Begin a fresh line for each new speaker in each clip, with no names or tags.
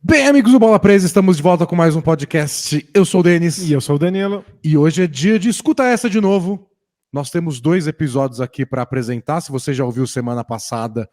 Bem, amigos do Bola Presa, estamos de volta com mais um podcast. Eu sou o Denis.
E eu sou o Danilo.
E hoje é dia de Escuta Essa de novo. Nós temos 2 episódios aqui para apresentar. Se você já ouviu semana passada,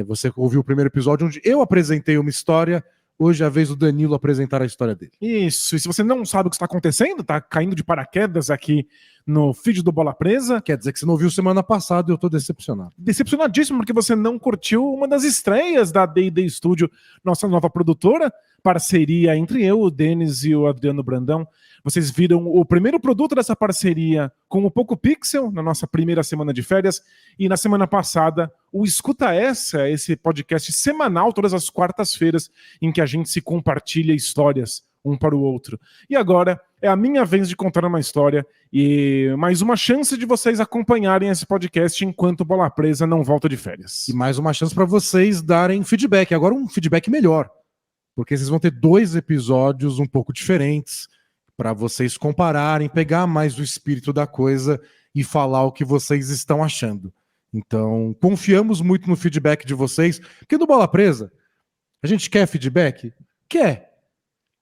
você ouviu o primeiro episódio onde eu apresentei uma história. Hoje é a vez do Danilo apresentar a história dele.
Isso, e se você não sabe o que está acontecendo, tá caindo de paraquedas aqui no feed do Bola Presa.
Quer dizer que você não ouviu semana passada e eu tô decepcionado.
Decepcionadíssimo porque você não curtiu uma das estreias da D&D Studio, nossa nova produtora, parceria entre eu, o Denis e o Adriano Brandão. Vocês viram o primeiro produto dessa parceria com o Poco Pixel, na nossa primeira semana de férias, e na semana passada, o Escuta Essa, esse podcast semanal, todas as quartas-feiras, em que a gente se compartilha histórias um para o outro. E agora é a minha vez de contar uma história e mais uma chance de vocês acompanharem esse podcast enquanto Bola Presa não volta de férias.
E mais uma chance para vocês darem feedback. Agora um feedback melhor, porque vocês vão ter 2 episódios um pouco diferentes para vocês compararem, pegar mais o espírito da coisa e falar o que vocês estão achando. Então, confiamos muito no feedback de vocês, porque no Bola Presa, a gente quer feedback? Quer.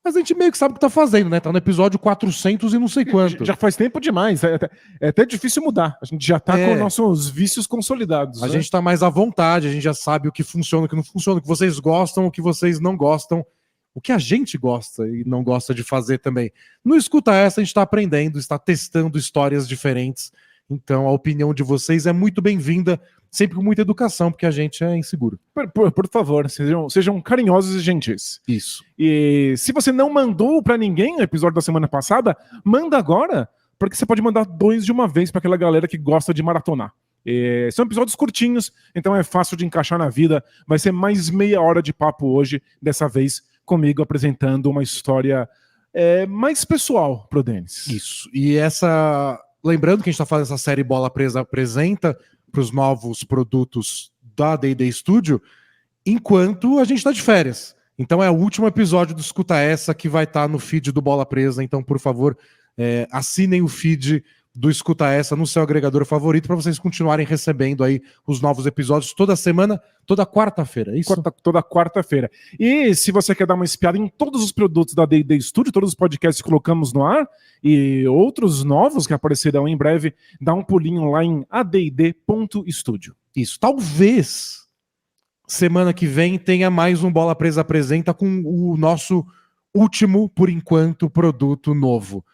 Mas a gente meio que sabe o que tá fazendo, né? Tá no episódio 400 e não sei quanto.
Já faz tempo demais, é até difícil mudar. A gente já tá com nossos vícios consolidados.
A gente tá mais à vontade, a gente já sabe o que funciona, o que não funciona, o que vocês gostam, o que vocês não gostam. O que a gente gosta e não gosta de fazer também. No Escuta Essa, a gente está aprendendo, está testando histórias diferentes. Então, a opinião de vocês é muito bem-vinda, sempre com muita educação, porque a gente é inseguro.
Por favor, sejam carinhosos e gentis.
Isso.
E se você não mandou para ninguém o episódio da semana passada, manda agora, porque você pode mandar 2 de uma vez para aquela galera que gosta de maratonar. São episódios curtinhos, então é fácil de encaixar na vida. Vai ser mais meia hora de papo hoje, dessa vez comigo apresentando uma história mais pessoal pro Denis.
Isso. E lembrando que a gente está fazendo essa série Bola Presa apresenta para os novos produtos da D&D Studio, enquanto a gente está de férias. Então é o último episódio do Escuta Essa que vai estar no feed do Bola Presa. Então, por favor, assinem o feed do Escuta Essa no seu agregador favorito para vocês continuarem recebendo aí os novos episódios toda semana, toda quarta-feira, é isso?
Toda quarta-feira. E se você quer dar uma espiada em todos os produtos da D&D Studio, todos os podcasts que colocamos no ar e outros novos que aparecerão em breve, dá um pulinho lá em add.studio.
Isso. Talvez semana que vem tenha mais um Bola Presa Apresenta com o nosso último, por enquanto, produto novo.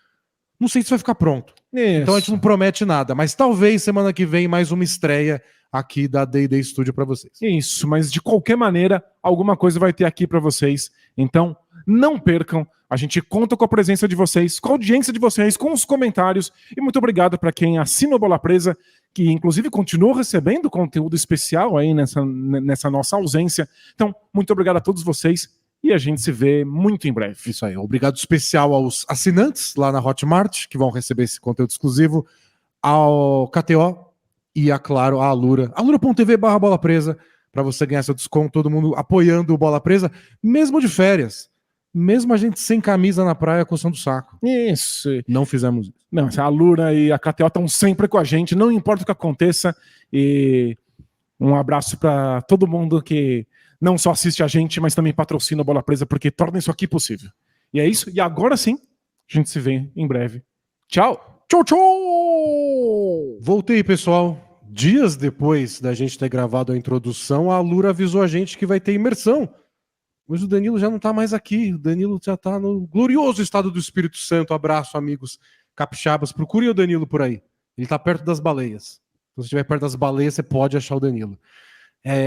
Não sei se vai ficar pronto.
Isso.
Então a gente não promete nada, mas talvez semana que vem mais uma estreia aqui da D&D Studio para vocês.
Isso, mas de qualquer maneira, alguma coisa vai ter aqui para vocês. Então, não percam. A gente conta com a presença de vocês, com a audiência de vocês, com os comentários. E muito obrigado para quem assina o Bola Presa, que inclusive continua recebendo conteúdo especial aí nessa nossa ausência. Então, muito obrigado a todos vocês. E a gente se vê muito em breve.
Isso aí. Obrigado especial aos assinantes lá na Hotmart, que vão receber esse conteúdo exclusivo, ao KTO e, claro, à Alura. alura.tv/Bola Presa, para você ganhar seu desconto, todo mundo apoiando o Bola Presa, mesmo de férias. Mesmo a gente sem camisa na praia, coçando o saco.
Isso.
Não fizemos isso.
Não, a Alura e a KTO estão sempre com a gente, não importa o que aconteça. E um abraço para todo mundo que não só assiste a gente, mas também patrocina a Bola Presa, porque torna isso aqui possível. E é isso. E agora sim, a gente se vê em breve. Tchau!
Tchau, tchau! Voltei, pessoal. Dias depois da gente ter gravado a introdução, a Alura avisou a gente que vai ter imersão. Mas o Danilo já não tá mais aqui. O Danilo já tá no glorioso estado do Espírito Santo. Abraço, amigos capixabas. Procure o Danilo por aí. Ele tá perto das baleias. Se você estiver perto das baleias, você pode achar o Danilo.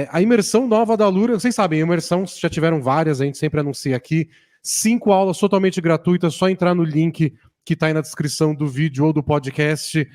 A imersão nova da Alura, vocês sabem, a imersão já tiveram várias, a gente sempre anuncia aqui. 5 aulas totalmente gratuitas, só entrar no link que está aí na descrição do vídeo ou do podcast,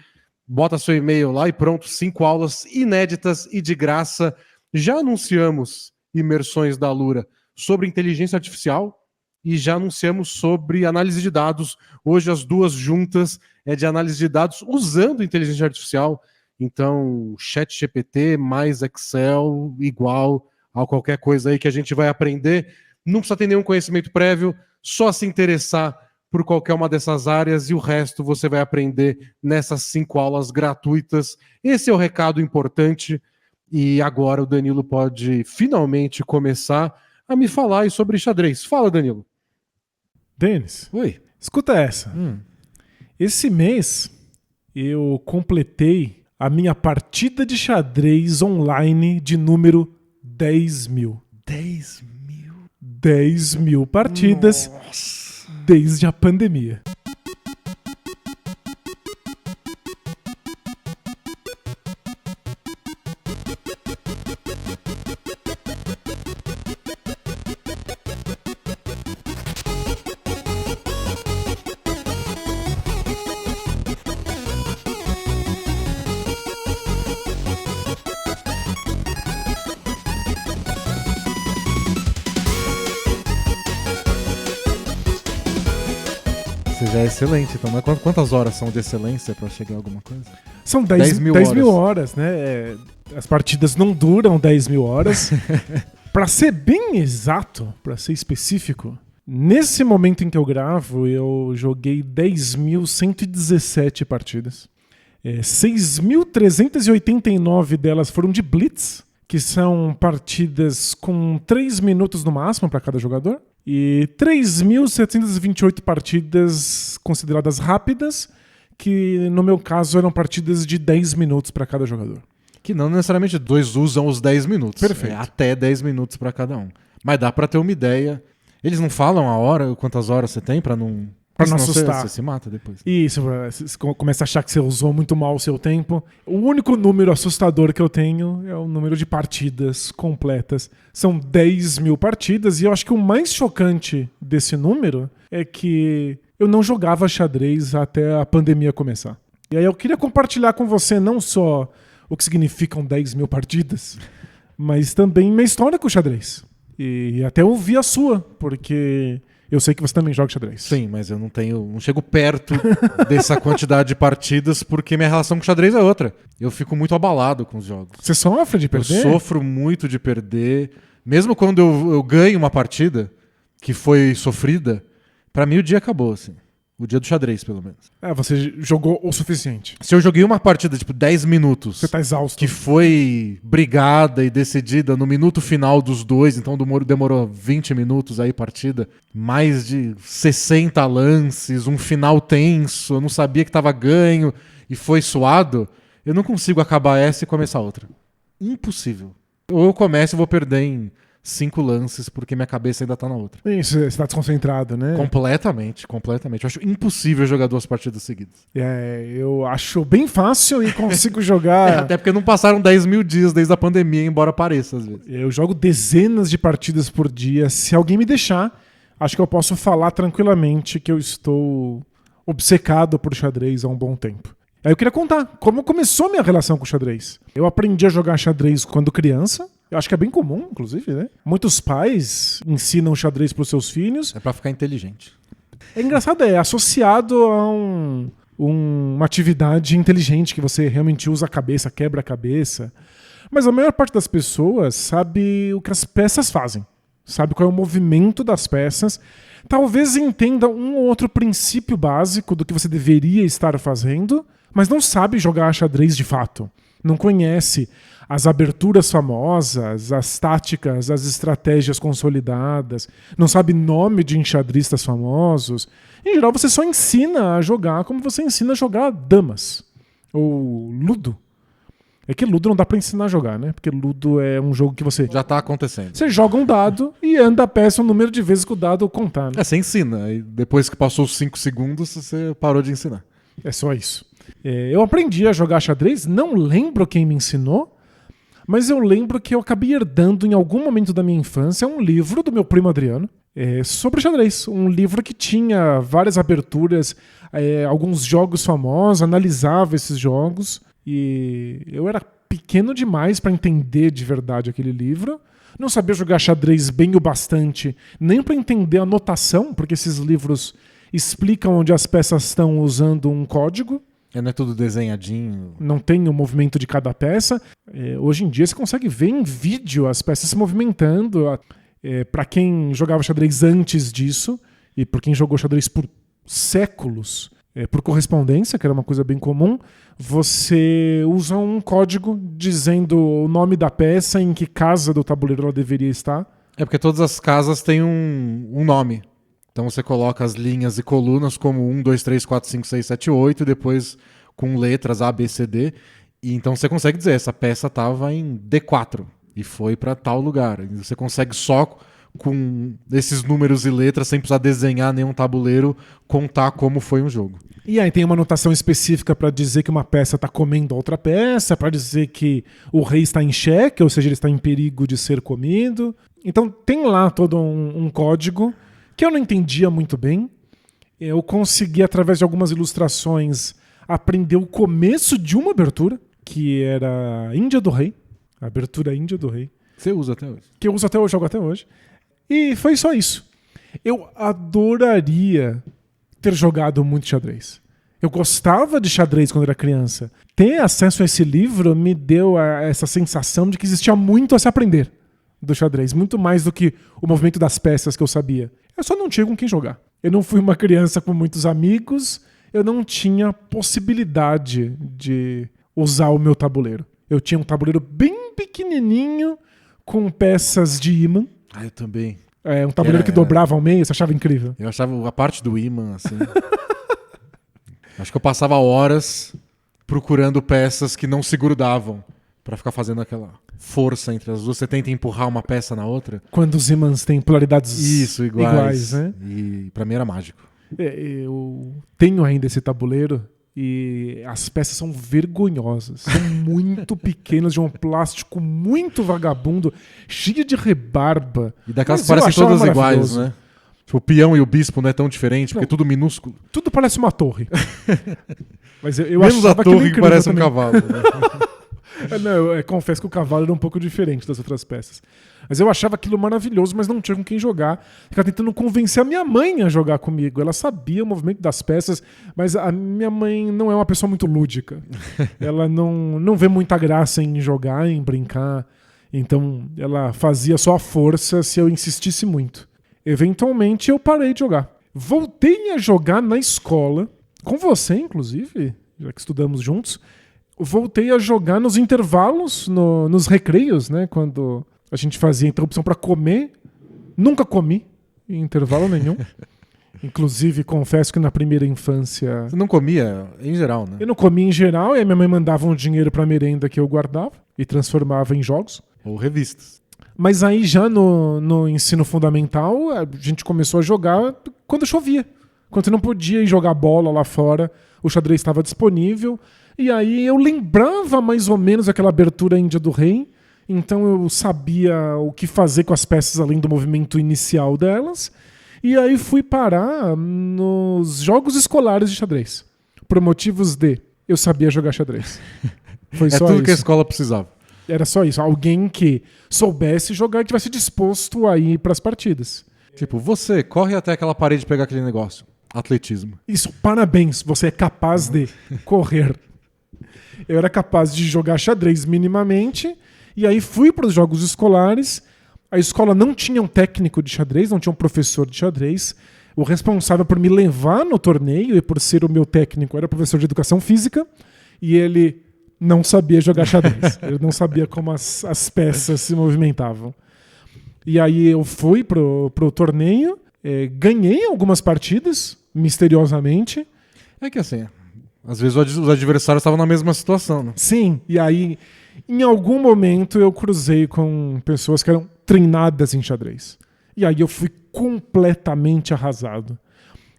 bota seu e-mail lá e pronto, 5 aulas inéditas e de graça. Já anunciamos imersões da Alura sobre inteligência artificial e já anunciamos sobre análise de dados. Hoje as 2 juntas é de análise de dados usando inteligência artificial. Então, ChatGPT mais Excel igual a qualquer coisa aí que a gente vai aprender. Não precisa ter nenhum conhecimento prévio, só se interessar por qualquer uma dessas áreas e o resto você vai aprender nessas 5 aulas gratuitas. Esse é o recado importante e agora o Danilo pode finalmente começar a me falar aí sobre xadrez. Fala, Danilo.
Denis,
Oi.
escuta essa. Esse mês eu completei a minha partida de xadrez online de número 10 mil.
10 mil?
10 mil partidas.
Nossa.
Desde a pandemia.
Já é excelente, então. Mas quantas horas são de excelência pra chegar a alguma coisa?
São 10 mil horas, né? As partidas não duram 10 mil horas. Pra ser bem exato, pra ser específico, nesse momento em que eu gravo, eu joguei 10.117 partidas. 6.389 delas foram de Blitz, que são partidas com 3 minutos no máximo para cada jogador. E 3.728 partidas consideradas rápidas, que no meu caso eram partidas de 10 minutos para cada jogador.
Que não necessariamente dois usam os 10 minutos.
Perfeito.
É até 10 minutos para cada um. Mas dá para ter uma ideia. Eles não falam a hora, quantas horas você tem para não...
Pra não assustar.
Você se mata depois.
Isso, você começa a achar que você usou muito mal o seu tempo. O único número assustador que eu tenho é o número de partidas completas. São 10 mil partidas e eu acho que o mais chocante desse número é que eu não jogava xadrez até a pandemia começar. E aí eu queria compartilhar com você não só o que significam 10 mil partidas, mas também minha história com o xadrez. E até ouvir a sua, porque... eu sei que você também joga xadrez.
Sim, mas eu não chego perto dessa quantidade de partidas porque minha relação com xadrez é outra. Eu fico muito abalado com os jogos.
Você sofre de perder?
Eu sofro muito de perder. Mesmo quando eu ganho uma partida que foi sofrida, pra mim o dia acabou, assim. O dia do xadrez, pelo menos.
Você jogou o suficiente.
Se eu joguei uma partida, tipo, 10 minutos...
Você tá exausto.
Que foi brigada e decidida no minuto final dos dois, então demorou 20 minutos aí partida. Mais de 60 lances, um final tenso, eu não sabia que tava ganho e foi suado. Eu não consigo acabar essa e começar outra. Impossível. Ou eu começo e vou perder em 5 lances porque minha cabeça ainda tá na outra.
Isso, você tá desconcentrado, né?
Completamente. Eu acho impossível jogar 2 partidas seguidas.
Eu acho bem fácil e consigo jogar...
Até porque não passaram 10 mil dias desde a pandemia, embora pareça às vezes.
Eu jogo dezenas de partidas por dia. Se alguém me deixar, acho que eu posso falar tranquilamente que eu estou obcecado por xadrez há um bom tempo. Aí eu queria contar como começou minha relação com o xadrez. Eu aprendi a jogar xadrez quando criança. Eu acho que é bem comum, inclusive, né? Muitos pais ensinam xadrez para os seus filhos.
É pra ficar inteligente.
É engraçado, é associado a uma atividade inteligente, que você realmente usa a cabeça, quebra a cabeça. Mas a maior parte das pessoas sabe o que as peças fazem. Sabe qual é o movimento das peças. Talvez entenda um ou outro princípio básico do que você deveria estar fazendo, mas não sabe jogar xadrez de fato. Não conhece as aberturas famosas, as táticas, as estratégias consolidadas, não sabe nome de enxadristas famosos. Em geral, você só ensina a jogar como você ensina a jogar damas. Ou Ludo. É que Ludo não dá pra ensinar a jogar, né? Porque Ludo é um jogo que você...
Já tá acontecendo.
Você joga um dado e anda a peça o número de vezes que o dado contar. Né?
Você ensina. E depois que passou os 5 segundos, você parou de ensinar.
É só isso. Eu aprendi a jogar xadrez, não lembro quem me ensinou, mas eu lembro que eu acabei herdando em algum momento da minha infância um livro do meu primo Adriano sobre xadrez. Um livro que tinha várias aberturas, alguns jogos famosos, analisava esses jogos. E eu era pequeno demais para entender de verdade aquele livro. Não sabia jogar xadrez bem o bastante, nem para entender a notação, porque esses livros explicam onde as peças estão usando um código.
Não é tudo desenhadinho.
Não tem o movimento de cada peça. Hoje em dia você consegue ver em vídeo as peças se movimentando. Para quem jogava xadrez antes disso, e por quem jogou xadrez por séculos, por correspondência, que era uma coisa bem comum, você usa um código dizendo o nome da peça, em que casa do tabuleiro ela deveria estar.
É porque todas as casas têm um nome. Então você coloca as linhas e colunas como 1, 2, 3, 4, 5, 6, 7, 8, e depois com letras A, B, C, D. E então você consegue dizer, essa peça estava em D4 e foi para tal lugar. E você consegue só com esses números e letras, sem precisar desenhar nenhum tabuleiro, contar como foi um jogo.
E aí tem uma anotação específica para dizer que uma peça está comendo outra peça, para dizer que o rei está em xeque, ou seja, ele está em perigo de ser comido. Então tem lá todo um código que eu não entendia muito bem. Eu consegui, através de algumas ilustrações, aprender o começo de uma abertura, que era Índia do Rei, a abertura Índia do Rei.
Você usa até hoje.
Que eu uso até hoje, jogo até hoje. E foi só isso. Eu adoraria ter jogado muito xadrez. Eu gostava de xadrez quando era criança. Ter acesso a esse livro me deu essa sensação de que existia muito a se aprender do xadrez. Muito mais do que o movimento das peças que eu sabia. Eu só não tinha com quem jogar. Eu não fui uma criança com muitos amigos. Eu não tinha possibilidade de usar o meu tabuleiro. Eu tinha um tabuleiro bem pequenininho com peças de ímã.
Ah, eu também.
Um tabuleiro que dobrava ao meio, você achava incrível?
Eu achava a parte do ímã, assim. Acho que eu passava horas procurando peças que não se grudavam pra ficar fazendo aquela força entre as duas. Você tenta empurrar uma peça na outra.
Quando os ímãs têm polaridades iguais, né?
E pra mim era mágico.
Eu tenho ainda esse tabuleiro e as peças são vergonhosas. São muito pequenas, de um plástico muito vagabundo, cheio de rebarba.
E daquelas que parecem todas iguais, né? Tipo, o peão e o bispo não é tão diferente, porque é tudo minúsculo.
Tudo parece uma torre. Mas eu
menos
achava
a torre que parece
também.
um cavalo. Né?
Não, eu confesso que o cavalo era um pouco diferente das outras peças. Mas eu achava aquilo maravilhoso, mas não tinha com quem jogar. Ficava tentando convencer a minha mãe a jogar comigo. Ela sabia o movimento das peças, mas a minha mãe não é uma pessoa muito lúdica. Ela não vê muita graça em jogar, em brincar. Então ela fazia só a força se eu insistisse muito. Eventualmente eu parei de jogar. Voltei a jogar na escola, com você inclusive, já que estudamos juntos. Voltei a jogar nos intervalos, nos recreios, né? Quando a gente fazia interrupção para comer. Nunca comi em intervalo nenhum. Inclusive, confesso que na primeira infância...
Você não comia em geral, né?
Eu não comia em geral, e a minha mãe mandava um dinheiro pra merenda que eu guardava e transformava em jogos.
Ou revistas.
Mas aí já no ensino fundamental, a gente começou a jogar quando chovia. Quando você não podia ir jogar bola lá fora, o xadrez estava disponível. E aí eu lembrava mais ou menos aquela abertura Índia do Rei. Então eu sabia o que fazer com as peças além do movimento inicial delas. E aí fui parar nos jogos escolares de xadrez. Por motivos de eu sabia jogar xadrez. Foi só
tudo
isso.
que a escola precisava.
Era só isso. Alguém que soubesse jogar e tivesse disposto a ir para as partidas.
Tipo, você corre até aquela parede e pegar aquele negócio. Atletismo.
Isso, parabéns. Você é capaz de correr. Eu era capaz de jogar xadrez minimamente. E aí fui para os jogos escolares. A escola não tinha um técnico de xadrez, não tinha um professor de xadrez. O responsável por me levar no torneio e por ser o meu técnico era o professor de educação física. E ele não sabia jogar xadrez. Ele não sabia como as peças se movimentavam. E aí eu fui pro torneio, ganhei algumas partidas, misteriosamente.
É que assim, às vezes os adversários estavam na mesma situação, né?
Sim, e aí em algum momento eu cruzei com pessoas que eram treinadas em xadrez. E aí eu fui completamente arrasado.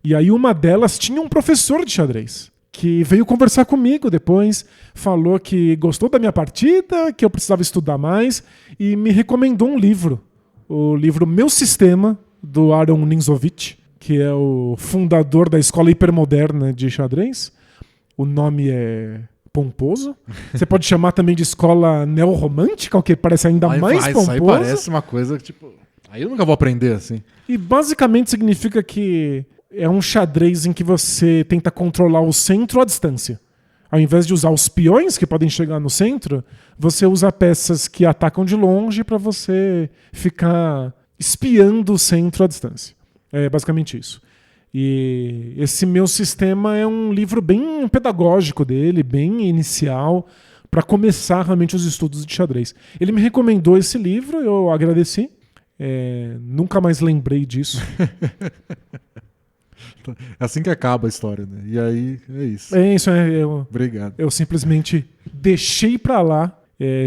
E aí uma delas tinha um professor de xadrez, que veio conversar comigo depois, falou que gostou da minha partida, que eu precisava estudar mais, e me recomendou um livro. O livro Meu Sistema, do Aaron Ninzovich, que é o fundador da escola hipermoderna de xadrez. O nome é pomposo. Você pode chamar também de escola neorromântica, o que parece ainda mais pomposo.
Isso aí parece uma coisa que, tipo... Aí eu nunca vou aprender, assim.
E basicamente significa que é um xadrez em que você tenta controlar o centro à distância. Ao invés de usar os peões que podem chegar no centro, você usa peças que atacam de longe para você ficar espiando o centro à distância. É basicamente isso. E esse Meu Sistema é um livro bem pedagógico dele, bem inicial, para começar realmente os estudos de xadrez. Ele me recomendou esse livro, eu agradeci. Nunca mais lembrei disso.
É assim que acaba a história, né? E aí, é isso.
É isso,
Obrigado.
eu simplesmente deixei pra lá.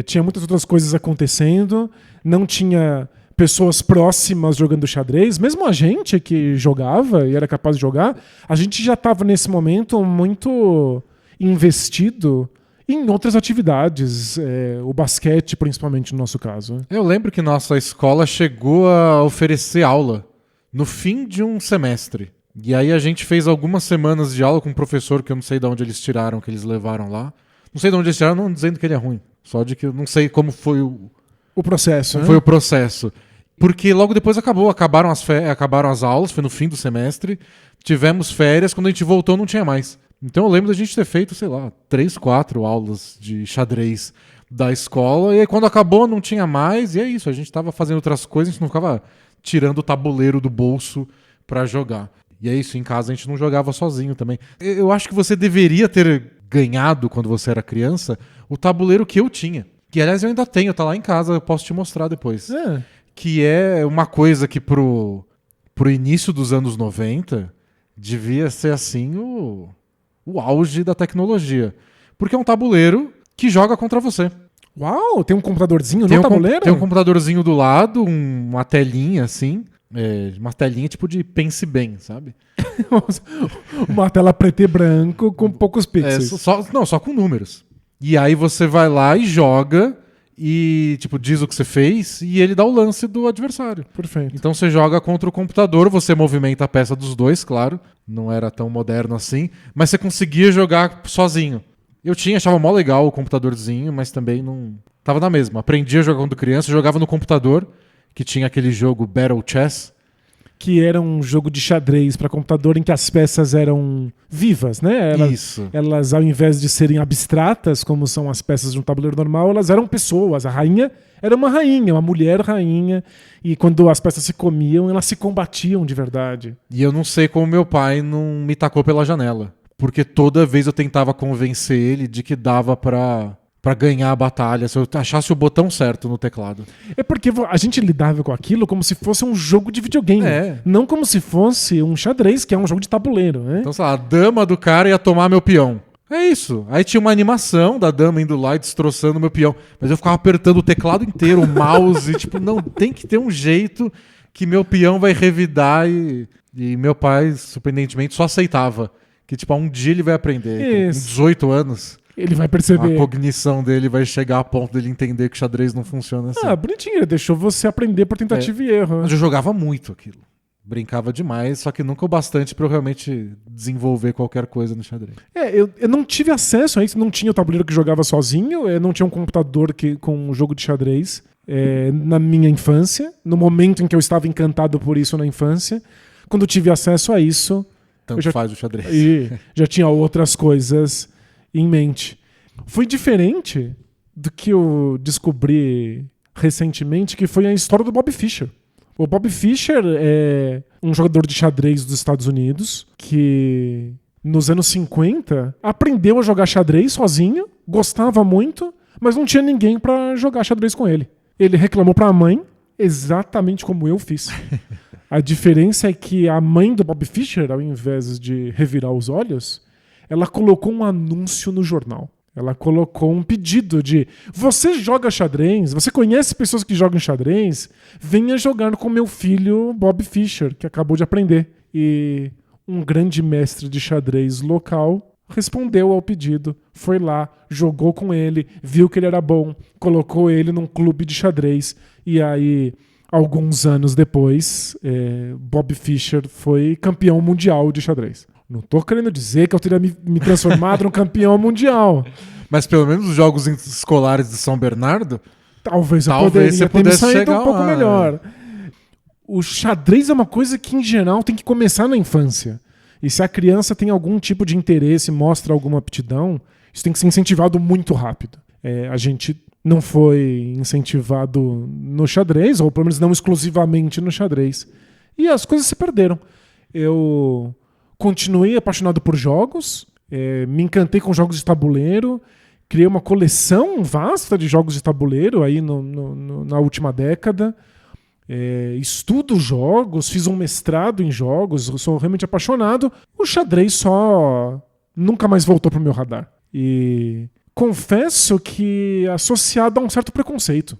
Tinha muitas outras coisas acontecendo, não tinha pessoas próximas jogando xadrez. Mesmo a gente que jogava e era capaz de jogar, a gente já estava nesse momento muito investido em outras atividades, o basquete principalmente no nosso caso.
Eu lembro que nossa escola chegou a oferecer aula no fim de um semestre. E aí a gente fez algumas semanas de aula com um professor que eu não sei de onde eles tiraram, que eles levaram lá. Não sei de onde eles tiraram, não dizendo que ele é ruim. Só de que eu não sei como foi
o processo.
Foi o processo. Porque logo depois acabaram as aulas, foi no fim do semestre. Tivemos férias, quando a gente voltou não tinha mais. Então eu lembro da gente ter feito, sei lá, 3, 4 aulas de xadrez da escola. E aí quando acabou não tinha mais. E é isso, a gente estava fazendo outras coisas, a gente não ficava tirando o tabuleiro do bolso para jogar. E é isso, em casa a gente não jogava sozinho também. Eu acho que você deveria ter ganhado, quando você era criança, o tabuleiro que eu tinha. Que, aliás, eu ainda tenho, tá lá em casa, eu posso te mostrar depois. Que é uma coisa que pro início dos anos 90 devia ser, assim, o auge da tecnologia. Porque é um tabuleiro que joga contra você.
Uau, tem um computadorzinho no tabuleiro?
Tem um computadorzinho do lado, uma telinha, assim... uma telinha tipo de Pense Bem, sabe?
Uma tela preto e branco com poucos pixels.
Só com números. E aí você vai lá e joga e tipo diz o que você fez e ele dá o lance do adversário.
Perfeito.
Então você joga contra o computador, você movimenta a peça dos dois, claro. Não era tão moderno assim, mas você conseguia jogar sozinho. Achava mó legal o computadorzinho, mas também não... Tava na mesma. Aprendi a jogar quando criança, jogava no computador, que tinha aquele jogo Battle Chess.
Que era um jogo de xadrez para computador em que as peças eram vivas, né? Elas, ao invés de serem abstratas, como são as peças de um tabuleiro normal, elas eram pessoas. A rainha era uma rainha, uma mulher rainha. E quando as peças se comiam, elas se combatiam de verdade.
E eu não sei como meu pai não me tacou pela janela. Porque toda vez eu tentava convencer ele de que dava pra ganhar a batalha, se eu achasse o botão certo no teclado.
É porque a gente lidava com aquilo como se fosse um jogo de videogame. Não como se fosse um xadrez, que é um jogo de tabuleiro. Né?
Então, sei lá, a dama do cara ia tomar meu peão. É isso. Aí tinha uma animação da dama indo lá e destroçando meu peão. Mas eu ficava apertando o teclado inteiro, o mouse, tipo, não, tem que ter um jeito que meu peão vai revidar e meu pai, surpreendentemente, só aceitava. Que, tipo, um dia ele vai aprender. Com 18 anos...
Ele vai perceber.
A cognição dele vai chegar a ponto dele entender que xadrez não funciona assim.
Bonitinho, ele deixou você aprender por tentativa e erro.
Mas eu jogava muito aquilo. Brincava demais, só que nunca o bastante para eu realmente desenvolver qualquer coisa no xadrez.
Eu não tive acesso a isso, não tinha o tabuleiro que jogava sozinho, eu não tinha um computador com um jogo de xadrez na minha infância, no momento em que eu estava encantado por isso na infância. Quando eu tive acesso a isso...
Tanto faz o xadrez.
E já tinha outras coisas em mente. Foi diferente do que eu descobri recentemente, que foi a história do Bob Fischer. O Bob Fischer é um jogador de xadrez dos Estados Unidos que, nos anos 50, aprendeu a jogar xadrez sozinho, gostava muito, mas não tinha ninguém para jogar xadrez com ele. Ele reclamou para a mãe, exatamente como eu fiz. A diferença é que a mãe do Bob Fischer, ao invés de revirar os olhos, ela colocou um anúncio no jornal. Ela colocou um pedido de: você joga xadrez? Você conhece pessoas que jogam xadrez? Venha jogar com meu filho Bob Fischer, que acabou de aprender. E um grande mestre de xadrez local respondeu ao pedido, foi lá, jogou com ele, viu que ele era bom, colocou ele num clube de xadrez. E aí, alguns anos depois, Bob Fischer foi campeão mundial de xadrez. Não tô querendo dizer que eu teria me transformado num campeão mundial.
Mas pelo menos os jogos escolares de São Bernardo...
Talvez eu poderia ter me saído um pouco melhor. O xadrez é uma coisa que, em geral, tem que começar na infância. E se a criança tem algum tipo de interesse, mostra alguma aptidão, isso tem que ser incentivado muito rápido. A gente não foi incentivado no xadrez, ou pelo menos não exclusivamente no xadrez. E as coisas se perderam. Eu continuei apaixonado por jogos, me encantei com jogos de tabuleiro, criei uma coleção vasta de jogos de tabuleiro aí na última década. estudo jogos, fiz um mestrado em jogos, eu sou realmente apaixonado. O xadrez só nunca mais voltou pro meu radar. E confesso que associado a um certo preconceito.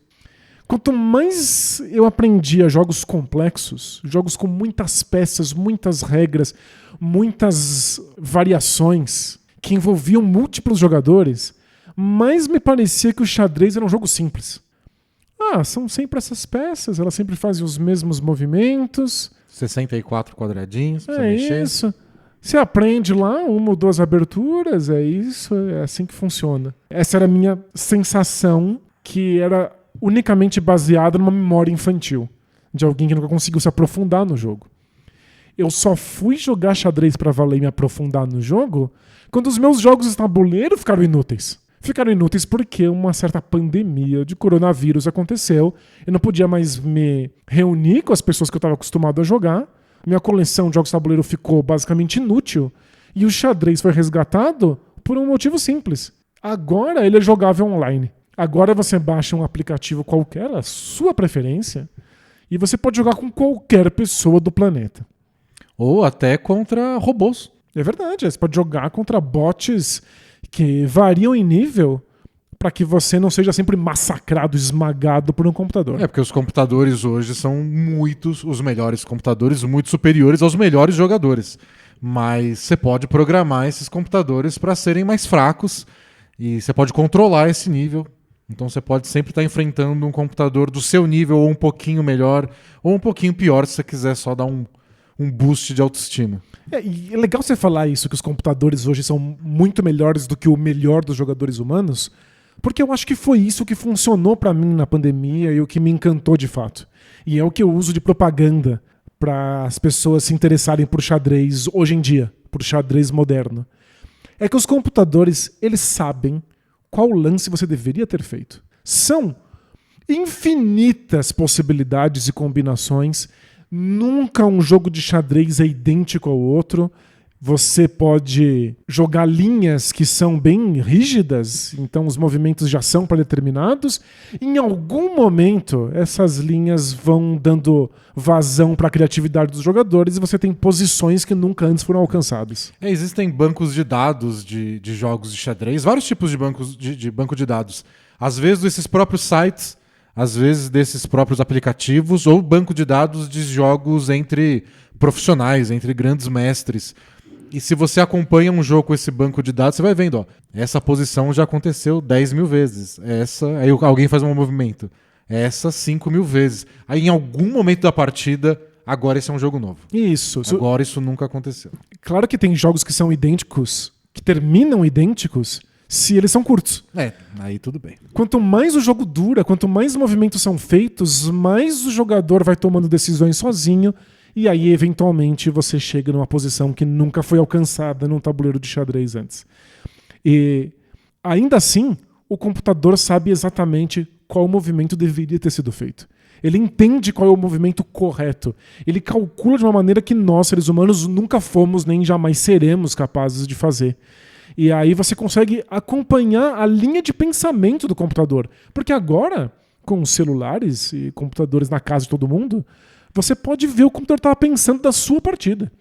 Quanto mais eu aprendia jogos complexos, jogos com muitas peças, muitas regras, muitas variações que envolviam múltiplos jogadores, mais me parecia que o xadrez era um jogo simples. São sempre essas peças, elas sempre fazem os mesmos movimentos.
64 quadradinhos, pra você mexer.
Isso. Você aprende lá 1 ou 2 aberturas, é isso, é assim que funciona. Essa era a minha sensação, que era unicamente baseada numa memória infantil, de alguém que nunca conseguiu se aprofundar no jogo. Eu só fui jogar xadrez pra valer e me aprofundar no jogo quando os meus jogos de tabuleiro ficaram inúteis. Ficaram inúteis porque uma certa pandemia de coronavírus aconteceu. Eu não podia mais me reunir com as pessoas que eu estava acostumado a jogar. Minha coleção de jogos de tabuleiro ficou basicamente inútil. E o xadrez foi resgatado por um motivo simples. Agora ele é jogável online. Agora você baixa um aplicativo qualquer, a sua preferência, e você pode jogar com qualquer pessoa do planeta.
Ou até contra robôs.
É verdade, você pode jogar contra bots que variam em nível para que você não seja sempre massacrado, esmagado por um computador.
Porque os computadores hoje são os melhores computadores, muito superiores aos melhores jogadores. Mas você pode programar esses computadores para serem mais fracos e você pode controlar esse nível. Então você pode sempre estar enfrentando um computador do seu nível, ou um pouquinho melhor, ou um pouquinho pior, se você quiser só dar um boost de autoestima.
E é legal você falar isso, que os computadores hoje são muito melhores do que o melhor dos jogadores humanos, porque eu acho que foi isso que funcionou pra mim na pandemia e o que me encantou de fato. E é o que eu uso de propaganda para as pessoas se interessarem por xadrez hoje em dia, por xadrez moderno. É que os computadores, eles sabem qual lance você deveria ter feito. São infinitas possibilidades e combinações. Nunca um jogo de xadrez é idêntico ao outro. Você pode jogar linhas que são bem rígidas, então os movimentos já são pré-determinados. Em algum momento, essas linhas vão dando vazão para a criatividade dos jogadores e você tem posições que nunca antes foram alcançadas.
Existem bancos de dados de jogos de xadrez, vários tipos de banco de dados. Às vezes desses próprios sites, às vezes desses próprios aplicativos, ou banco de dados de jogos entre profissionais, entre grandes mestres. E se você acompanha um jogo com esse banco de dados, você vai vendo, essa posição já aconteceu 10 mil vezes. Aí alguém faz um movimento. Essa 5 mil vezes. Aí em algum momento da partida, agora esse é um jogo novo.
Isso.
Agora isso nunca aconteceu.
Claro que tem jogos que são idênticos, que terminam idênticos, se eles são curtos.
Aí tudo bem.
Quanto mais o jogo dura, quanto mais movimentos são feitos, mais o jogador vai tomando decisões sozinho. E aí, eventualmente, você chega numa posição que nunca foi alcançada num tabuleiro de xadrez antes. E, ainda assim, o computador sabe exatamente qual movimento deveria ter sido feito. Ele entende qual é o movimento correto. Ele calcula de uma maneira que nós, seres humanos, nunca fomos nem jamais seremos capazes de fazer. E aí você consegue acompanhar a linha de pensamento do computador. Porque agora, com os celulares e computadores na casa de todo mundo, você pode ver o computador estava pensando da sua partida.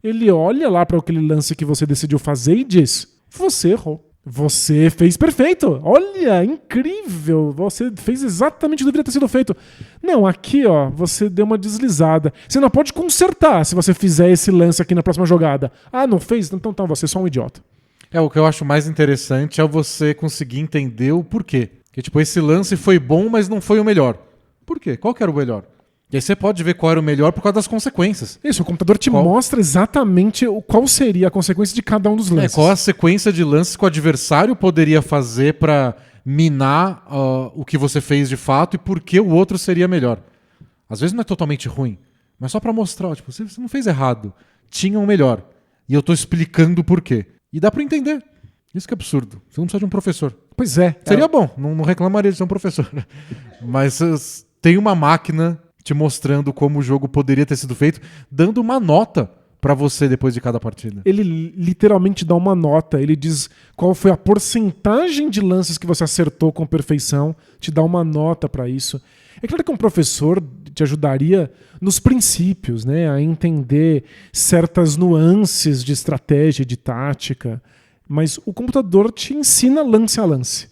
Ele olha lá para aquele lance que você decidiu fazer e diz: você errou. Você fez perfeito. Olha, incrível. Você fez exatamente o que deveria ter sido feito. Não, aqui você deu uma deslizada. Você não pode consertar se você fizer esse lance aqui na próxima jogada. Não fez? Então você é só um idiota.
O que eu acho mais interessante é você conseguir entender o porquê. Que esse lance foi bom, mas não foi o melhor. Por quê? Qual que era o melhor? E aí você pode ver qual era o melhor por causa das consequências.
Isso, o computador te mostra exatamente qual seria a consequência de cada um dos lances.
Qual a sequência de lances que o adversário poderia fazer para minar o que você fez de fato e por que o outro seria melhor. Às vezes não é totalmente ruim, mas só para mostrar, você não fez errado, tinha um melhor. E eu tô explicando por quê. E dá para entender. Isso que é absurdo. Você não precisa de um professor.
Pois é.
Seria bom, não reclamaria de ser um professor. Mas tem uma máquina te mostrando como o jogo poderia ter sido feito, dando uma nota pra você depois de cada partida?
Ele literalmente dá uma nota, ele diz qual foi a porcentagem de lances que você acertou com perfeição, te dá uma nota pra isso. É claro que um professor te ajudaria nos princípios, né, a entender certas nuances de estratégia, de tática, mas o computador te ensina lance a lance.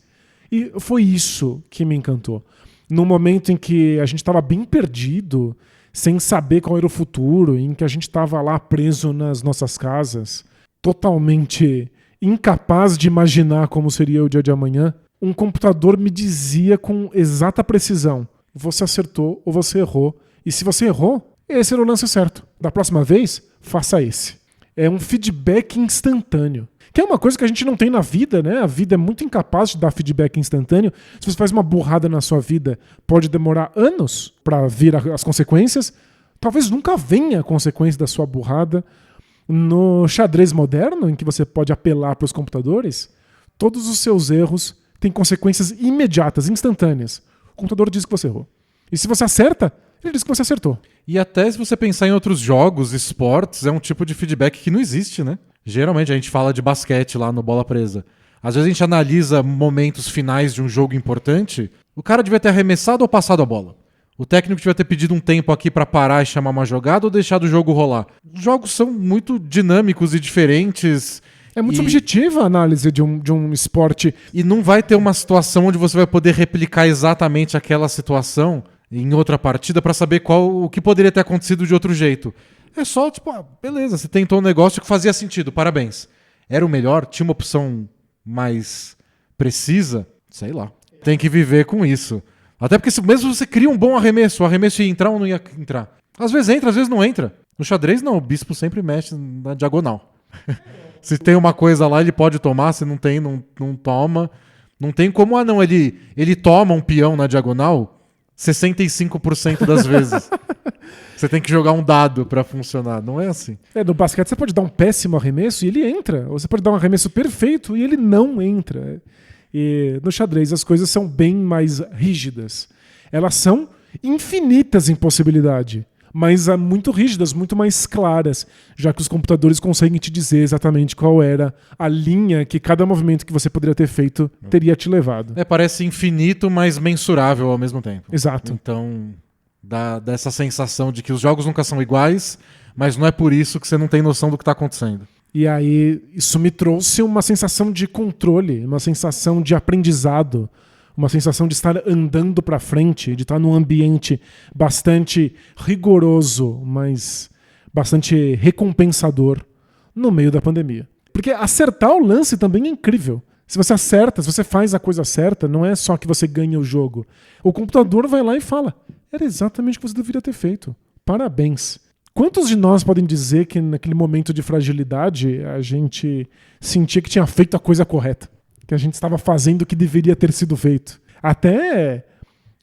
E foi isso que me encantou. No momento em que a gente estava bem perdido, sem saber qual era o futuro, em que a gente estava lá preso nas nossas casas, totalmente incapaz de imaginar como seria o dia de amanhã, um computador me dizia com exata precisão: você acertou ou você errou. E se você errou, esse era o lance certo. Da próxima vez, faça esse. É um feedback instantâneo. Que é uma coisa que a gente não tem na vida, né? A vida é muito incapaz de dar feedback instantâneo. Se você faz uma burrada na sua vida, pode demorar anos para vir as consequências. Talvez nunca venha a consequência da sua burrada. No xadrez moderno, em que você pode apelar para os computadores, todos os seus erros têm consequências imediatas, instantâneas. O computador diz que você errou. E se você acerta, ele diz que você acertou.
E até se você pensar em outros jogos, esportes, é um tipo de feedback que não existe, né? Geralmente a gente fala de basquete lá no Bola Presa. Às vezes a gente analisa momentos finais de um jogo importante. O cara devia ter arremessado ou passado a bola. O técnico devia ter pedido um tempo aqui pra parar e chamar uma jogada ou deixado o jogo rolar. Os jogos são muito dinâmicos e diferentes.
É muito subjetiva a análise de um esporte.
E não vai ter uma situação onde você vai poder replicar exatamente aquela situação em outra partida pra saber o que poderia ter acontecido de outro jeito. É só, tipo, beleza, você tentou um negócio que fazia sentido, parabéns. Era o melhor? Tinha uma opção mais precisa? Sei lá. Tem que viver com isso. Até porque mesmo se você cria um bom arremesso, o arremesso ia entrar ou não ia entrar? Às vezes entra, às vezes não entra. No xadrez não, o bispo sempre mexe na diagonal. Se tem uma coisa lá, ele pode tomar, se não tem, não toma. Não tem como, ele toma um peão na diagonal 65% das vezes. Você tem que jogar um dado pra funcionar, não é assim.
No basquete você pode dar um péssimo arremesso e ele entra. Ou você pode dar um arremesso perfeito e ele não entra. E no xadrez as coisas são bem mais rígidas. Elas são infinitas em possibilidade, mas muito rígidas, muito mais claras, já que os computadores conseguem te dizer exatamente qual era a linha que cada movimento que você poderia ter feito teria te levado.
Parece infinito, mas mensurável ao mesmo tempo.
Exato.
Então dá essa sensação de que os jogos nunca são iguais, mas não é por isso que você não tem noção do que está acontecendo.
E aí isso me trouxe uma sensação de controle, uma sensação de aprendizado, uma sensação de estar andando para frente, de estar num ambiente bastante rigoroso, mas bastante recompensador no meio da pandemia. Porque acertar o lance também é incrível. Se você acerta, se você faz a coisa certa, não é só que você ganha o jogo. O computador vai lá e fala: era exatamente o que você deveria ter feito. Parabéns. Quantos de nós podem dizer que naquele momento de fragilidade a gente sentia que tinha feito a coisa correta? Que a gente estava fazendo o que deveria ter sido feito? Até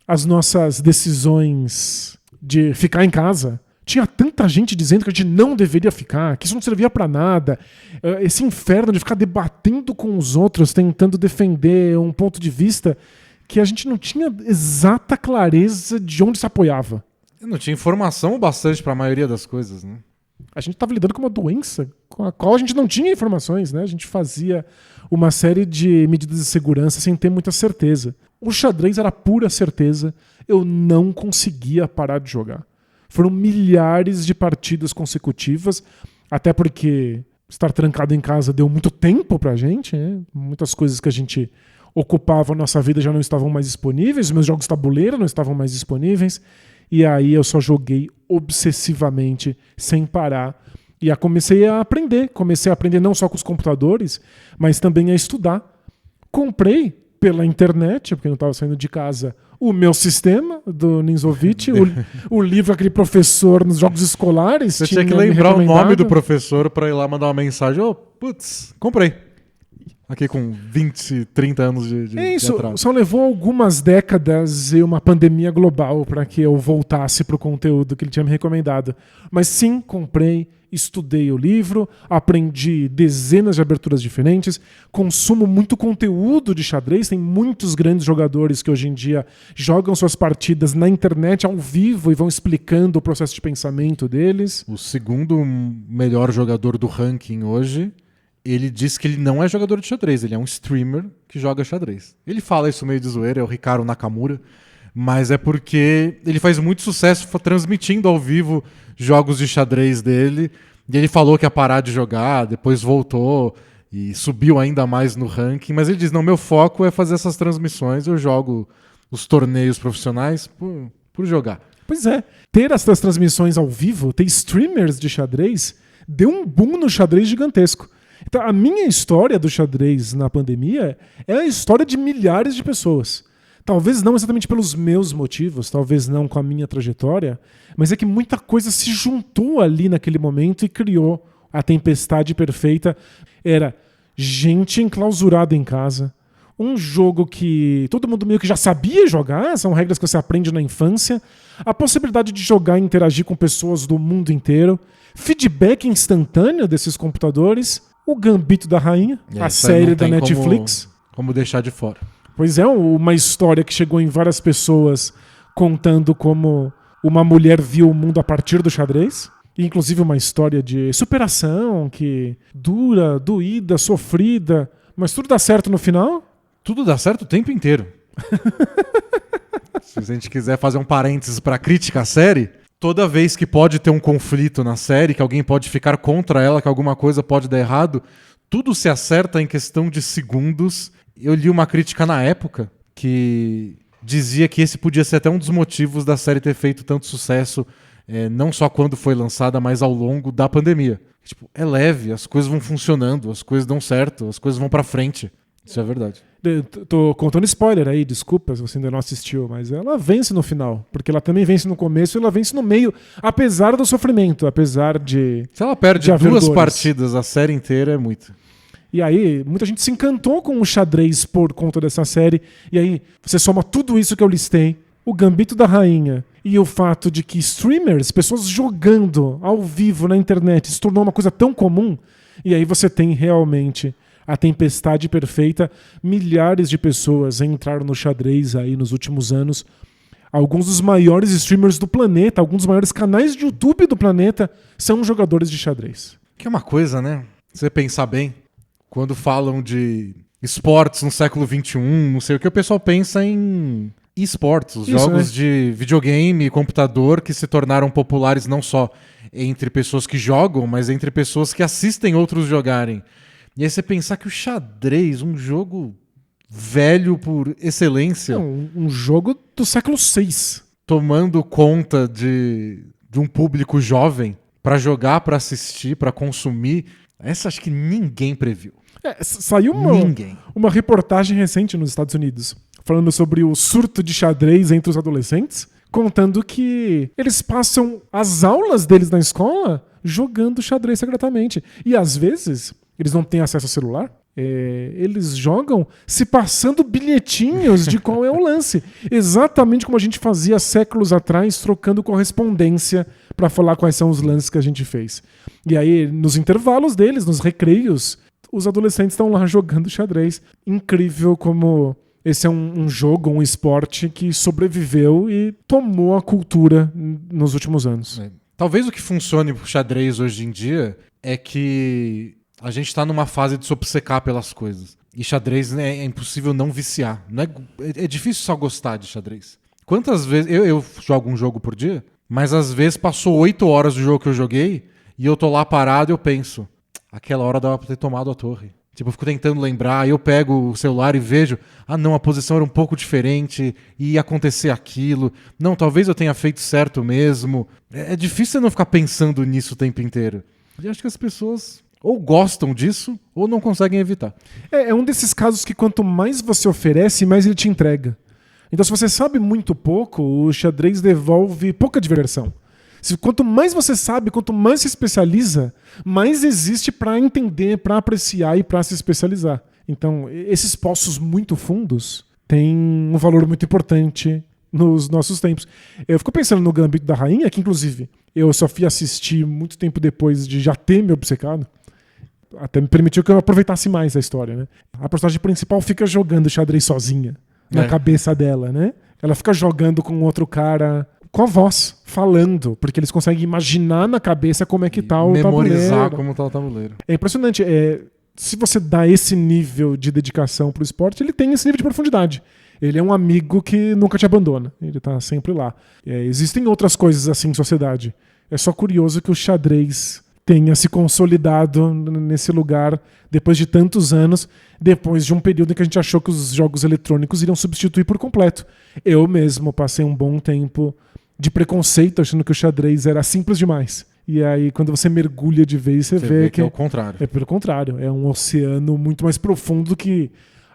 as nossas decisões de ficar em casa. Tinha tanta gente dizendo que a gente não deveria ficar, que isso não servia pra nada. Esse inferno de ficar debatendo com os outros, tentando defender um ponto de vista que a gente não tinha exata clareza de onde se apoiava.
Não tinha informação bastante para a maioria das coisas, né?
A gente estava lidando com uma doença com a qual a gente não tinha informações, né? A gente fazia uma série de medidas de segurança sem ter muita certeza. O xadrez era pura certeza. Eu não conseguia parar de jogar. Foram milhares de partidas consecutivas, até porque estar trancado em casa deu muito tempo pra gente, né? Muitas coisas que a gente ocupava a nossa vida já não estavam mais disponíveis, os meus jogos tabuleiro não estavam mais disponíveis. E aí eu só joguei obsessivamente, sem parar. E comecei a aprender não só com os computadores, mas também a estudar. Comprei pela internet, porque eu não estava saindo de casa, o meu sistema do Ninzovich, o livro aquele professor nos jogos escolares.
Você tinha que lembrar o nome do professor para ir lá mandar uma mensagem. Putz, comprei. Aqui com 20, 30 anos de
É isso,
atraso.
só levou algumas décadas e uma pandemia global para que eu voltasse pro conteúdo que ele tinha me recomendado. Mas sim, comprei, estudei o livro, aprendi dezenas de aberturas diferentes, consumo muito conteúdo de xadrez, tem muitos grandes jogadores que hoje em dia jogam suas partidas na internet ao vivo e vão explicando o processo de pensamento deles.
O segundo melhor jogador do ranking hoje, ele diz que ele não é jogador de xadrez, ele é um streamer que joga xadrez. Ele fala isso meio de zoeira, é o Hikaru Nakamura, mas é porque ele faz muito sucesso transmitindo ao vivo jogos de xadrez dele, e ele falou que ia parar de jogar, depois voltou e subiu ainda mais no ranking, mas ele diz, não, meu foco é fazer essas transmissões, eu jogo os torneios profissionais por jogar.
Pois é, ter essas transmissões ao vivo, ter streamers de xadrez, deu um boom no xadrez gigantesco. Então, a minha história do xadrez na pandemia é a história de milhares de pessoas. Talvez não exatamente pelos meus motivos, talvez não com a minha trajetória, mas é que muita coisa se juntou ali naquele momento e criou a tempestade perfeita. Era gente enclausurada em casa, um jogo que todo mundo meio que já sabia jogar, são regras que você aprende na infância, a possibilidade de jogar e interagir com pessoas do mundo inteiro, feedback instantâneo desses computadores, o Gambito da Rainha, a série da Netflix.
Como deixar de fora.
Pois é, uma história que chegou em várias pessoas contando como uma mulher viu o mundo a partir do xadrez. Inclusive uma história de superação que dura, doída, sofrida, mas tudo dá certo no final.
Tudo dá certo o tempo inteiro. Se a gente quiser fazer um parênteses para crítica à série, toda vez que pode ter um conflito na série, que alguém pode ficar contra ela, que alguma coisa pode dar errado, tudo se acerta em questão de segundos. Eu li uma crítica na época que dizia que esse podia ser até um dos motivos da série ter feito tanto sucesso, não só quando foi lançada, mas ao longo da pandemia. Tipo, é leve, as coisas vão funcionando, as coisas dão certo, as coisas vão pra frente. Isso é verdade.
Tô contando spoiler aí, desculpa se você ainda não assistiu, mas ela vence no final, porque ela também vence no começo e ela vence no meio, apesar do sofrimento, apesar de...
Se ela perde duas partidas a série inteira, é muito.
E aí, muita gente se encantou com o xadrez por conta dessa série, e aí você soma tudo isso que eu listei, o Gambito da Rainha e o fato de que streamers, pessoas jogando ao vivo na internet, se tornou uma coisa tão comum, e aí você tem realmente... a tempestade perfeita, milhares de pessoas entraram no xadrez aí nos últimos anos. Alguns dos maiores streamers do planeta, alguns dos maiores canais de YouTube do planeta são jogadores de xadrez.
Que é uma coisa, né? Se você pensar bem, quando falam de esportes no século XXI, não sei o que, o pessoal pensa em esportes, os jogos de videogame e computador que se tornaram populares não só entre pessoas que jogam, mas entre pessoas que assistem outros jogarem. E aí você pensar que o xadrez, um jogo velho por excelência...
Um jogo do século VI.
Tomando conta de um público jovem para jogar, para assistir, para consumir, essa acho que ninguém previu.
Saiu uma reportagem recente nos Estados Unidos falando sobre o surto de xadrez entre os adolescentes, contando que eles passam as aulas deles na escola jogando xadrez secretamente. E às vezes... eles não têm acesso ao celular, eles jogam se passando bilhetinhos de qual é o lance. Exatamente como a gente fazia séculos atrás, trocando correspondência para falar quais são os lances que a gente fez. E aí, nos intervalos deles, nos recreios, os adolescentes estão lá jogando xadrez. Incrível como esse é um jogo, um esporte que sobreviveu e tomou a cultura nos últimos anos.
Talvez o que funcione pro xadrez hoje em dia é que... a gente tá numa fase de se obcecar pelas coisas. E xadrez é impossível não viciar. É difícil só gostar de xadrez. Quantas vezes... Eu jogo um jogo por dia, mas às vezes passou 8 horas do jogo que eu joguei e eu tô lá parado e eu penso, aquela hora dava pra ter tomado a torre. Tipo, eu fico tentando lembrar, aí eu pego o celular e vejo, não, a posição era um pouco diferente, ia acontecer aquilo. Não, talvez eu tenha feito certo mesmo. É difícil você não ficar pensando nisso o tempo inteiro. E acho que as pessoas... ou gostam disso, ou não conseguem evitar.
É um desses casos que quanto mais você oferece, mais ele te entrega. Então, se você sabe muito pouco, o xadrez devolve pouca diversão. Quanto mais você sabe, quanto mais se especializa, mais existe para entender, para apreciar e para se especializar. Então, esses poços muito fundos têm um valor muito importante nos nossos tempos. Eu fico pensando no Gambito da Rainha, que inclusive eu só fui assistir muito tempo depois de já ter me obcecado. Até me permitiu que eu aproveitasse mais a história, né? A personagem principal fica jogando xadrez sozinha na cabeça dela, né? Ela fica jogando com outro cara com a voz, falando, porque eles conseguem imaginar na cabeça como é que tá o
memorizar
tabuleiro.
como tá o tabuleiro.
É impressionante. Se você dá esse nível de dedicação pro esporte, ele tem esse nível de profundidade. Ele é um amigo que nunca te abandona. Ele tá sempre lá. Existem outras coisas assim em sociedade. É só curioso que o xadrez tenha se consolidado nesse lugar depois de tantos anos, depois de um período em que a gente achou que os jogos eletrônicos iriam substituir por completo. Eu mesmo passei um bom tempo de preconceito, achando que o xadrez era simples demais. E aí, quando você mergulha de vez, você vê que
é o contrário.
É pelo contrário. É um oceano muito mais profundo que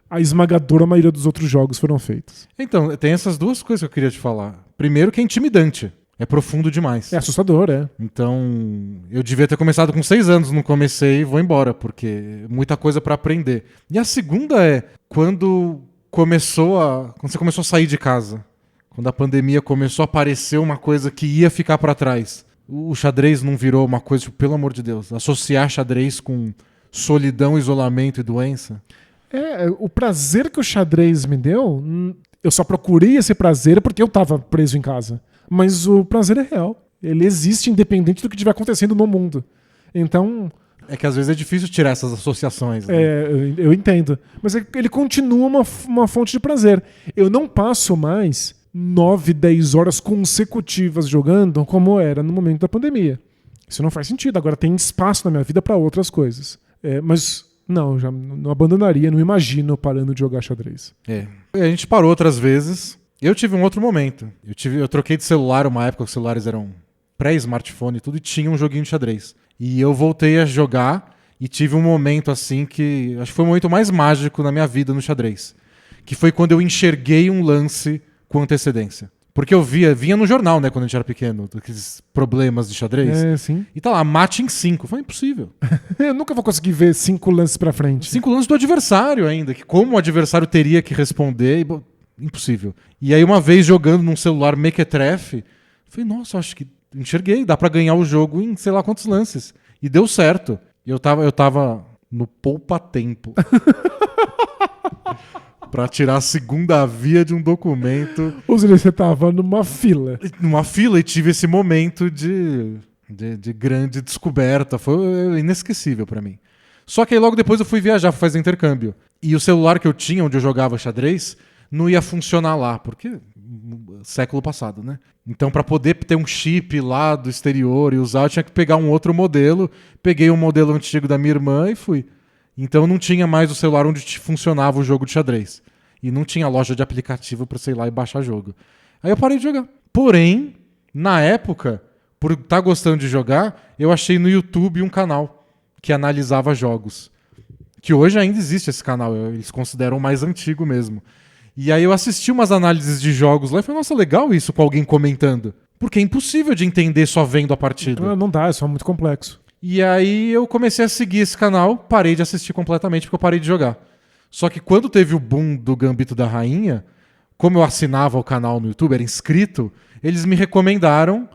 a esmagadora maioria dos outros jogos foram feitos.
Então, tem essas duas coisas que eu queria te falar. Primeiro que é intimidante. É profundo demais.
É assustador, é.
Então, eu devia ter começado com 6 anos, não comecei e vou embora, porque muita coisa pra aprender. E a segunda é, quando você começou a sair de casa, quando a pandemia começou a aparecer uma coisa que ia ficar pra trás, o xadrez não virou uma coisa, tipo, pelo amor de Deus, associar xadrez com solidão, isolamento e doença?
O prazer que o xadrez me deu, eu só procurei esse prazer porque eu tava preso em casa. Mas o prazer é real. Ele existe independente do que estiver acontecendo no mundo. Então...
É que às vezes é difícil tirar essas associações. Né?
Eu entendo. Mas ele continua uma fonte de prazer. Eu não passo mais 9, 10 horas consecutivas jogando como era no momento da pandemia. Isso não faz sentido. Agora tem espaço na minha vida para outras coisas. Mas... Não, já não abandonaria, não imagino parando de jogar xadrez.
A gente parou outras vezes. Eu tive um outro momento. Eu troquei de celular uma época, os celulares eram pré-smartphone e tudo, e tinha um joguinho de xadrez. E eu voltei a jogar e tive um momento assim que... Acho que foi o momento mais mágico na minha vida no xadrez. Que foi quando eu enxerguei um lance com antecedência. Porque eu vinha no jornal, né, quando a gente era pequeno, aqueles problemas de xadrez.
Sim.
E tá lá, mate em 5. Foi impossível.
Eu nunca vou conseguir ver 5 lances pra frente.
5 lances do adversário ainda, que como o adversário teria que responder, impossível. E aí uma vez jogando num celular mequetrefe, falei, nossa, acho que enxerguei, dá pra ganhar o jogo em sei lá quantos lances. E deu certo. E eu tava no poupa-tempo. Pra tirar a segunda via de um documento.
Ou seja, você tava numa fila.
Numa fila e tive esse momento de grande descoberta. Foi inesquecível pra mim. Só que aí logo depois eu fui viajar, fui fazer intercâmbio. E o celular que eu tinha, onde eu jogava xadrez, não ia funcionar lá, porque século passado, né? Então, pra poder ter um chip lá do exterior e usar, eu tinha que pegar um outro modelo. Peguei um modelo antigo da minha irmã e fui. Então não tinha mais o celular onde funcionava o jogo de xadrez. E não tinha loja de aplicativo pra, sei lá, e baixar jogo. Aí eu parei de jogar. Porém, na época, por estar gostando de jogar, eu achei no YouTube um canal que analisava jogos. Que hoje ainda existe esse canal, eles consideram mais antigo mesmo. E aí eu assisti umas análises de jogos lá e falei, nossa, legal isso com alguém comentando. Porque é impossível de entender só vendo a partida.
Não dá, é só muito complexo.
E aí eu comecei a seguir esse canal, parei de assistir completamente porque eu parei de jogar. Só que quando teve o boom do Gambito da Rainha, como eu assinava o canal no YouTube, era inscrito, eles me recomendaram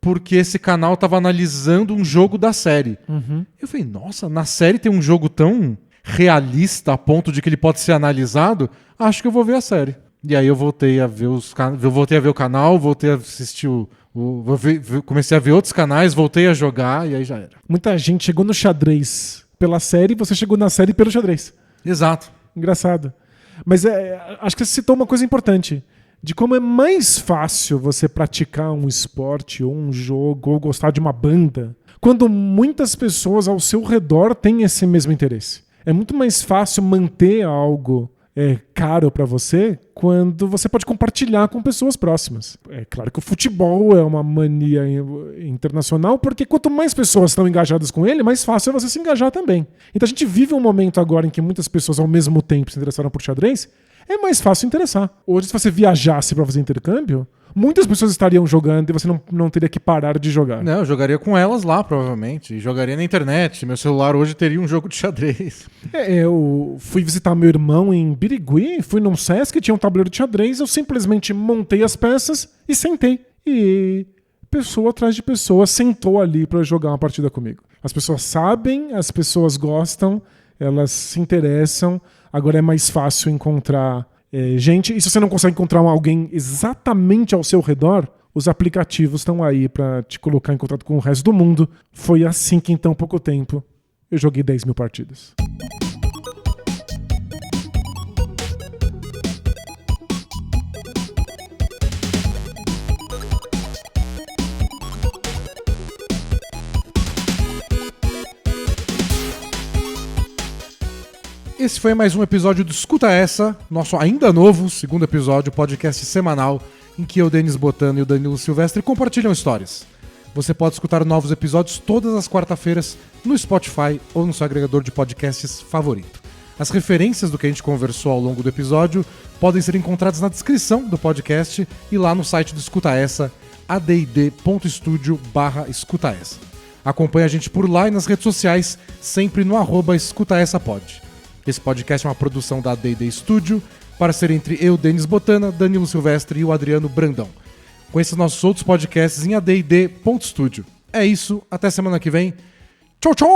porque esse canal estava analisando um jogo da série.
Uhum.
Eu falei, nossa, na série tem um jogo tão realista a ponto de que ele pode ser analisado, acho que eu vou ver a série. E aí eu voltei a ver o canal, voltei a assistir comecei a ver outros canais, voltei a jogar e aí já era.
Muita gente chegou no xadrez pela série, você chegou na série pelo xadrez.
Exato.
Engraçado. Mas acho que você citou uma coisa importante, de como é mais fácil você praticar um esporte ou um jogo ou gostar de uma banda quando muitas pessoas ao seu redor têm esse mesmo interesse. É muito mais fácil manter algo caro para você quando você pode compartilhar com pessoas próximas. É claro que o futebol é uma mania internacional, porque quanto mais pessoas estão engajadas com ele, mais fácil é você se engajar também. Então a gente vive um momento agora em que muitas pessoas ao mesmo tempo se interessaram por xadrez. é mais fácil interessar. Hoje, se você viajasse pra fazer intercâmbio, muitas pessoas estariam jogando e você não teria que parar de jogar.
Não, eu jogaria com elas lá, provavelmente. E jogaria na internet. Meu celular hoje teria um jogo de xadrez.
Eu fui visitar meu irmão em Birigui, fui num Sesc, tinha um tabuleiro de xadrez, eu simplesmente montei as peças e sentei. E pessoa atrás de pessoa sentou ali pra jogar uma partida comigo. As pessoas sabem, as pessoas gostam, elas se interessam. Agora é mais fácil encontrar gente. E se você não consegue encontrar alguém exatamente ao seu redor, os aplicativos estão aí pra te colocar em contato com o resto do mundo. Foi assim que em tão pouco tempo eu joguei 10 mil partidas.
Esse foi mais um episódio do Escuta Essa, nosso ainda novo segundo episódio, podcast semanal, em que eu, Denis Botano e o Danilo Silvestre compartilham histórias. Você pode escutar novos episódios todas as quarta-feiras no Spotify ou no seu agregador de podcasts favorito. As referências do que a gente conversou ao longo do episódio podem ser encontradas na descrição do podcast e lá no site do Escuta Essa, add.studio/escutaessa. Acompanhe a gente por lá e nas redes sociais, sempre no @escutaessapod. Esse podcast é uma produção da AD&D Studio, parceria entre eu, Denis Botana, Danilo Silvestre e o Adriano Brandão. Conheça os nossos outros podcasts em add.studio. É isso, até semana que vem. Tchau, tchau!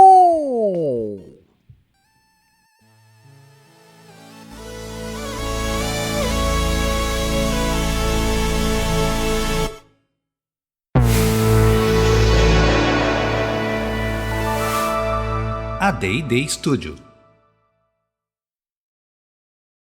AD&D Studio.